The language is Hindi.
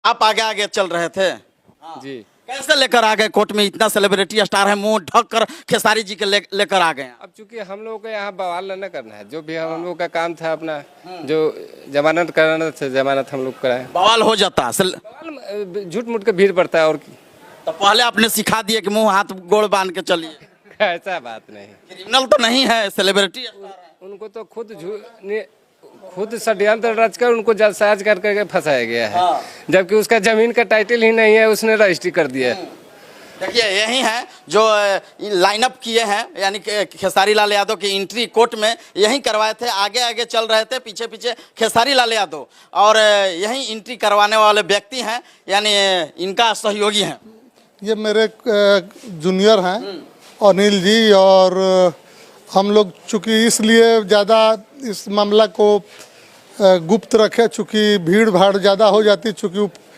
आप आगे आगे चल रहे थे। जी। कैसे लेकर आ गए कोर्ट में? इतना सेलिब्रिटी स्टार है, मुंह ढक कर खेसारी जी के लेकर आ गए हैं। अब चूंकि हम लोगों को यहाँ बवाल न करना है, जो भी हम लोग का काम था अपना, जो जमानत कराना था जमानत हम लोग कराए। बवाल हो जाता बवाल झूठ मूठ के भीड़ पड़ता है और तो पहले आपने सिखा दिए कि मुंह हाथ गोड़ बांध के चलिए। ऐसा बात नहीं। क्रिमिनल तो नहीं है, सेलिब्रिटी स्टार है। उनको तो खुद षड्यंत्र रच कर उनको जालसाज करके फंसाया गया है। जबकि उसका जमीन का टाइटल ही नहीं है, उसने रजिस्ट्री कर दिया है। देखिए यही है जो लाइनअप किए हैं, यानी कि खेसारी लाल यादव की एंट्री कोर्ट में यही करवाए थे। आगे आगे चल रहे थे, पीछे पीछे खेसारी लाल यादव, और यही एंट्री करवाने वाले व्यक्ति हैं, यानी इनका सहयोगी हैं। ये मेरे जूनियर हैं अनिल जी, और हम लोग चूँकि इसलिए ज़्यादा इस मामला को गुप्त रखे, चूँकि भीड़ भाड़ ज़्यादा हो जाती, चूँकि